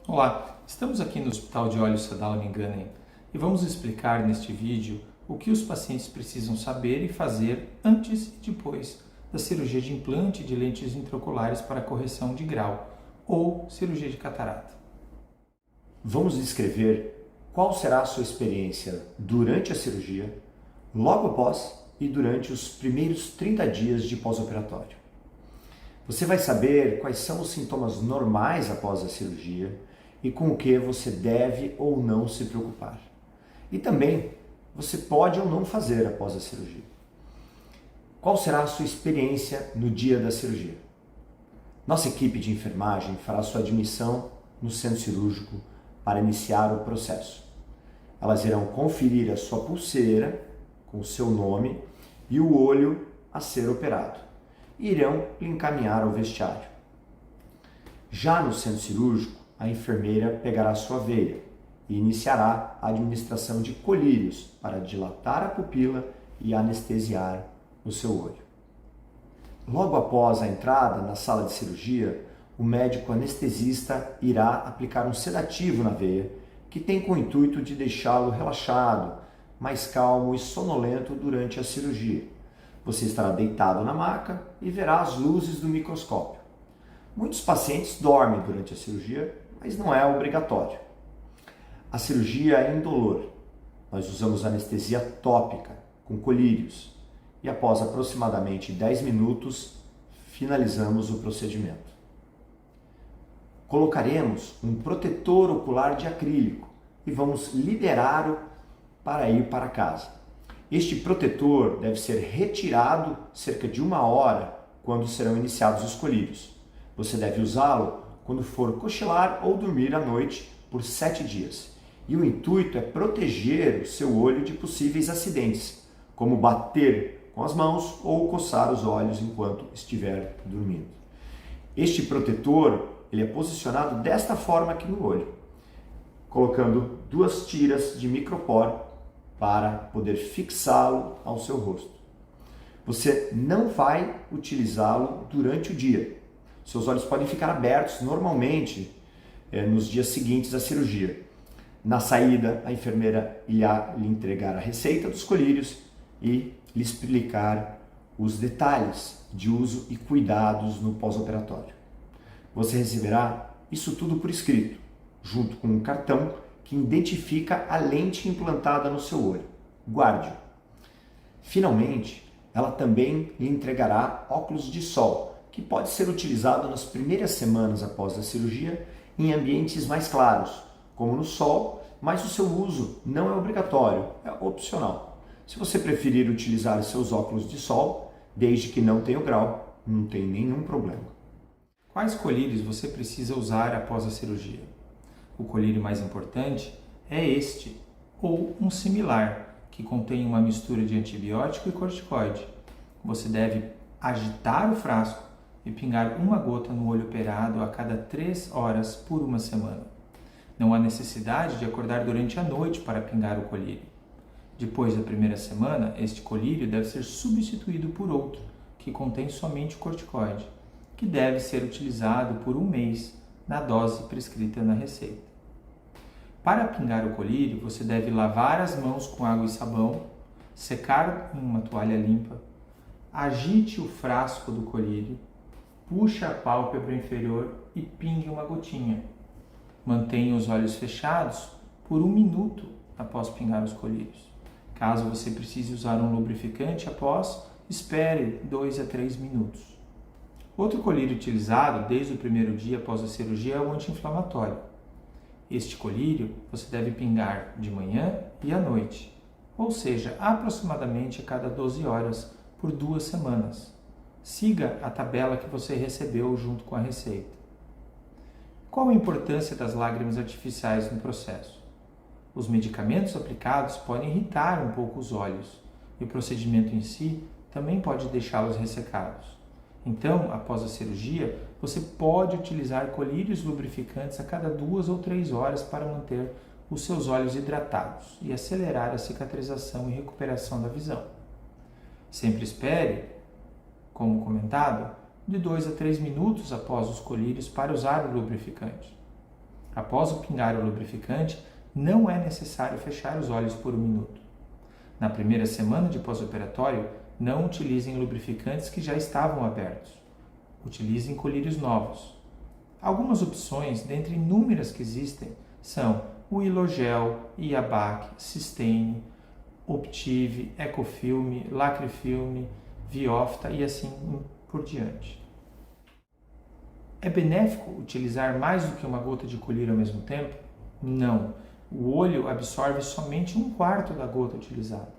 Olá, estamos aqui no Hospital de Olhos Sadala Minganem e vamos explicar neste vídeo o que os pacientes precisam saber e fazer antes e depois da cirurgia de implante de lentes intraoculares para correção de grau ou cirurgia de catarata. Vamos descrever qual será a sua experiência durante a cirurgia, logo após e durante os primeiros 30 dias de pós-operatório. Você vai saber quais são os sintomas normais após a cirurgia e com o que você deve ou não se preocupar. E também você pode ou não fazer após a cirurgia. Qual será a sua experiência no dia da cirurgia? Nossa equipe de enfermagem fará sua admissão no centro cirúrgico para iniciar o processo. Elas irão conferir a sua pulseira com o seu nome e o olho a ser operado e irão lhe encaminhar ao vestiário. Já no centro cirúrgico, a enfermeira pegará sua veia e iniciará a administração de colírios para dilatar a pupila e anestesiar o seu olho. Logo após a entrada na sala de cirurgia, o médico anestesista irá aplicar um sedativo na veia, que tem com o intuito de deixá-lo relaxado, mais calmo e sonolento durante a cirurgia. Você estará deitado na maca e verá as luzes do microscópio. Muitos pacientes dormem durante a cirurgia, mas não é obrigatório. A cirurgia é indolor. Nós usamos anestesia tópica, com colírios, e após aproximadamente 10 minutos, finalizamos o procedimento. Colocaremos um protetor ocular de acrílico e vamos liberá-lo para ir para casa. Este protetor deve ser retirado cerca de 1 hora quando serão iniciados os colírios. Você deve usá-lo quando for cochilar ou dormir à noite por 7 dias. E o intuito é proteger o seu olho de possíveis acidentes, como bater com as mãos ou coçar os olhos enquanto estiver dormindo. Este protetor ele é posicionado desta forma aqui no olho, colocando 2 tiras de micropor para poder fixá-lo ao seu rosto. Você não vai utilizá-lo durante o dia. Seus olhos podem ficar abertos normalmente nos dias seguintes à cirurgia. Na saída, a enfermeira irá lhe entregar a receita dos colírios e lhe explicar os detalhes de uso e cuidados no pós-operatório. Você receberá isso tudo por escrito, junto com um cartão que identifica a lente implantada no seu olho. Guarde-o. Finalmente, ela também lhe entregará óculos de sol, que pode ser utilizado nas primeiras semanas após a cirurgia em ambientes mais claros, como no sol, mas o seu uso não é obrigatório, é opcional. Se você preferir utilizar seus óculos de sol, desde que não tenha o grau, não tem nenhum problema. Quais colírios você precisa usar após a cirurgia? O colírio mais importante é este, ou um similar, que contém uma mistura de antibiótico e corticoide. Você deve agitar o frasco e pingar 1 gota no olho operado a cada 3 horas por 1 semana. Não há necessidade de acordar durante a noite para pingar o colírio. Depois da primeira semana, este colírio deve ser substituído por outro, que contém somente o corticoide, que deve ser utilizado por 1 mês na dose prescrita na receita. Para pingar o colírio, você deve lavar as mãos com água e sabão, secar em uma toalha limpa, agite o frasco do colírio, puxe a pálpebra inferior e pingue 1 gotinha. Mantenha os olhos fechados por 1 minuto após pingar os colírios. Caso você precise usar um lubrificante após, espere 2 a 3 minutos. Outro colírio utilizado desde o primeiro dia após a cirurgia é o anti-inflamatório. Este colírio você deve pingar de manhã e à noite, ou seja, aproximadamente a cada 12 horas por 2 semanas. Siga a tabela que você recebeu junto com a receita. Qual a importância das lágrimas artificiais no processo? Os medicamentos aplicados podem irritar um pouco os olhos e o procedimento em si também pode deixá-los ressecados. Então, após a cirurgia, você pode utilizar colírios lubrificantes a cada 2 ou 3 horas para manter os seus olhos hidratados e acelerar a cicatrização e recuperação da visão. Sempre espere, como comentado, de 2 a 3 minutos após os colírios para usar o lubrificante. Após o pingar o lubrificante, não é necessário fechar os olhos por 1 minuto. Na primeira semana de pós-operatório, não utilizem lubrificantes que já estavam abertos. Utilizem colírios novos. Algumas opções, dentre inúmeras que existem, são o Ilogel, Iabac, Systane, Optive, Ecofilme, Lacrifilme, Viofta e assim por diante. É benéfico utilizar mais do que uma gota de colírio ao mesmo tempo? Não. O olho absorve somente 1/4 da gota utilizada.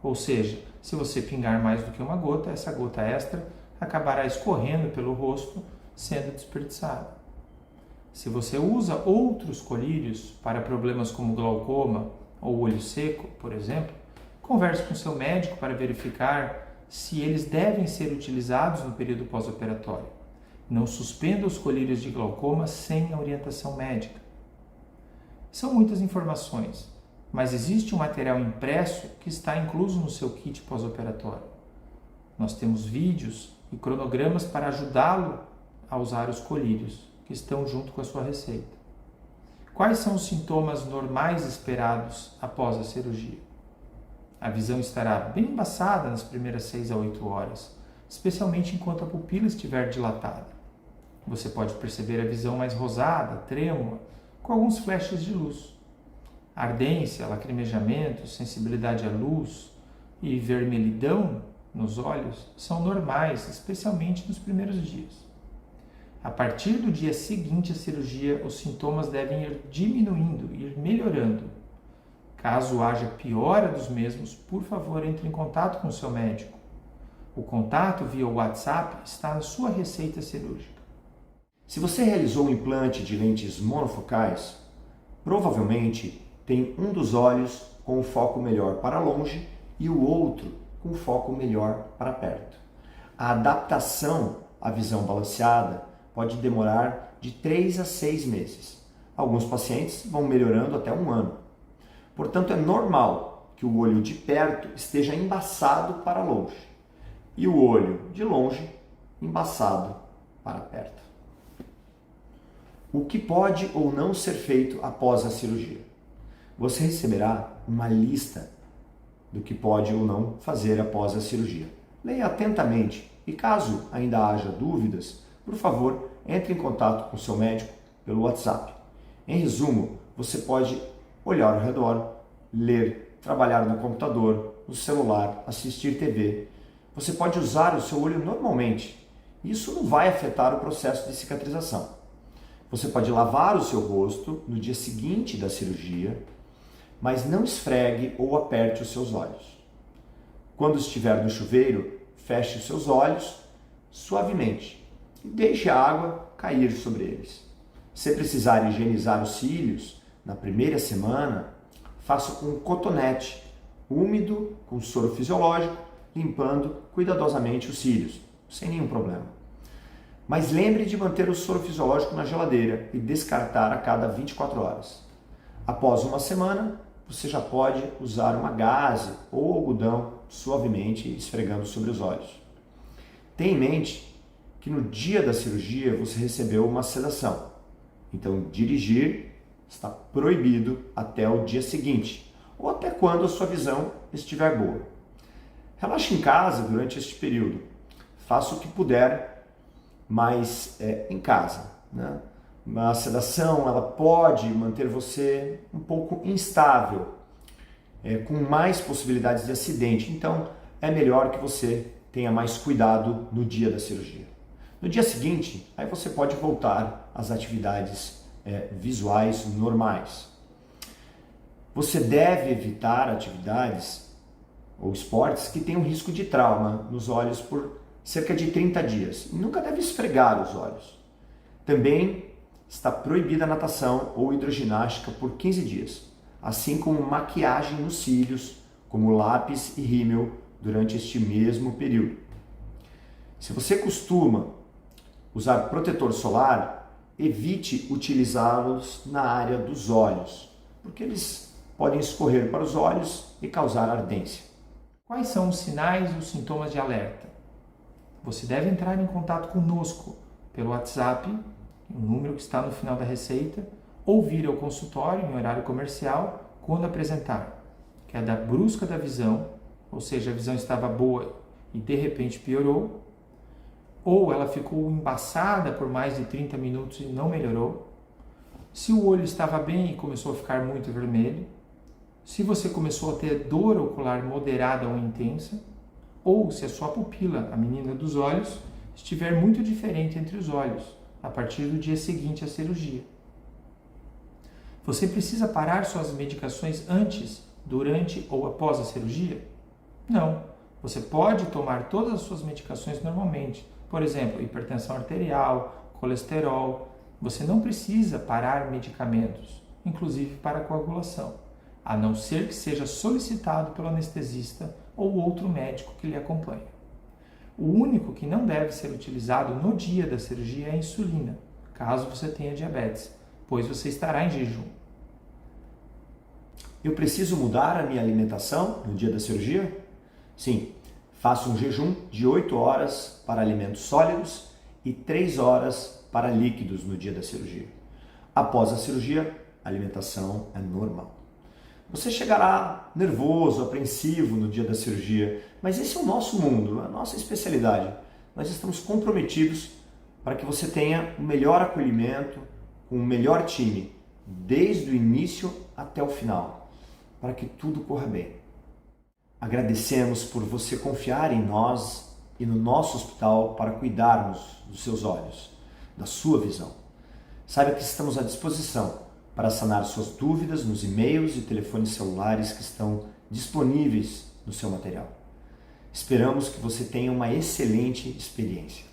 Ou seja, se você pingar mais do que uma gota, essa gota extra acabará escorrendo pelo rosto, sendo desperdiçada. Se você usa outros colírios para problemas como glaucoma ou olho seco, por exemplo, converse com seu médico para verificar se eles devem ser utilizados no período pós-operatório. Não suspenda os colírios de glaucoma sem a orientação médica. São muitas informações, mas existe um material impresso que está incluso no seu kit pós-operatório. Nós temos vídeos e cronogramas para ajudá-lo a usar os colírios, que estão junto com a sua receita. Quais são os sintomas normais esperados após a cirurgia? A visão estará bem embaçada nas primeiras 6 a 8 horas, especialmente enquanto a pupila estiver dilatada. Você pode perceber a visão mais rosada, trêmula, com alguns flashes de luz. Ardência, lacrimejamento, sensibilidade à luz e vermelhidão nos olhos são normais, especialmente nos primeiros dias. A partir do dia seguinte à cirurgia, os sintomas devem ir diminuindo, ir melhorando. Caso haja piora dos mesmos, por favor, entre em contato com o seu médico. O contato via WhatsApp está na sua receita cirúrgica. Se você realizou um implante de lentes monofocais, provavelmente tem um dos olhos com o foco melhor para longe e o outro com o foco melhor para perto. A adaptação à visão balanceada pode demorar de 3 a 6 meses. Alguns pacientes vão melhorando até 1 ano. Portanto, é normal que o olho de perto esteja embaçado para longe e o olho de longe embaçado para perto. O que pode ou não ser feito após a cirurgia? Você receberá uma lista do que pode ou não fazer após a cirurgia. Leia atentamente e caso ainda haja dúvidas, por favor, entre em contato com seu médico pelo WhatsApp. Em resumo, você pode olhar ao redor, ler, trabalhar no computador, no celular, assistir TV. Você pode usar o seu olho normalmente. Isso não vai afetar o processo de cicatrização. Você pode lavar o seu rosto no dia seguinte da cirurgia, mas não esfregue ou aperte os seus olhos. Quando estiver no chuveiro, feche os seus olhos suavemente e deixe a água cair sobre eles. Se precisar higienizar os cílios na primeira semana, faça com um cotonete úmido com soro fisiológico, limpando cuidadosamente os cílios, sem nenhum problema. Mas lembre de manter o soro fisiológico na geladeira e descartar a cada 24 horas. Após 1 semana, você já pode usar uma gaze ou algodão suavemente esfregando sobre os olhos. Tenha em mente que no dia da cirurgia você recebeu uma sedação. Então, dirigir está proibido até o dia seguinte ou até quando a sua visão estiver boa. Relaxe em casa durante este período. Faça o que puder, mas em casa, né? A sedação ela pode manter você um pouco instável, com mais possibilidades de acidente. Então, é melhor que você tenha mais cuidado no dia da cirurgia. No dia seguinte, aí você pode voltar às atividades visuais normais. Você deve evitar atividades ou esportes que tenham risco de trauma nos olhos por cerca de 30 dias. Nunca deve esfregar os olhos. Também está proibida a natação ou hidroginástica por 15 dias, assim como maquiagem nos cílios, como lápis e rímel, durante este mesmo período. Se você costuma usar protetor solar, evite utilizá-los na área dos olhos, porque eles podem escorrer para os olhos e causar ardência. Quais são os sinais e os sintomas de alerta? você deve entrar em contato conosco pelo WhatsApp, o número que está no final da receita, ou vir ao consultório em horário comercial quando apresentar queda brusca da visão, ou seja, a visão estava boa e de repente piorou, ou ela ficou embaçada por mais de 30 minutos e não melhorou, se o olho estava bem e começou a ficar muito vermelho, se você começou a ter dor ocular moderada ou intensa, ou se a sua pupila, a menina dos olhos, estiver muito diferente entre os olhos, a partir do dia seguinte à cirurgia. Você precisa parar suas medicações antes, durante ou após a cirurgia? Não. Você pode tomar todas as suas medicações normalmente. Por exemplo, hipertensão arterial, colesterol. Você não precisa parar medicamentos, inclusive para coagulação, a não ser que seja solicitado pelo anestesista ou outro médico que lhe acompanha. O único que não deve ser utilizado no dia da cirurgia é a insulina, caso você tenha diabetes, pois você estará em jejum. Eu preciso mudar a minha alimentação no dia da cirurgia? Sim, faço um jejum de 8 horas para alimentos sólidos e 3 horas para líquidos no dia da cirurgia. Após a cirurgia, a alimentação é normal. Você chegará nervoso, apreensivo no dia da cirurgia, mas esse é o nosso mundo, a nossa especialidade. Nós estamos comprometidos para que você tenha o melhor acolhimento, com o melhor time, desde o início até o final, para que tudo corra bem. Agradecemos por você confiar em nós e no nosso hospital para cuidarmos dos seus olhos, da sua visão. Saiba que estamos à disposição para sanar suas dúvidas nos e-mails e telefones celulares que estão disponíveis no seu material. Esperamos que você tenha uma excelente experiência.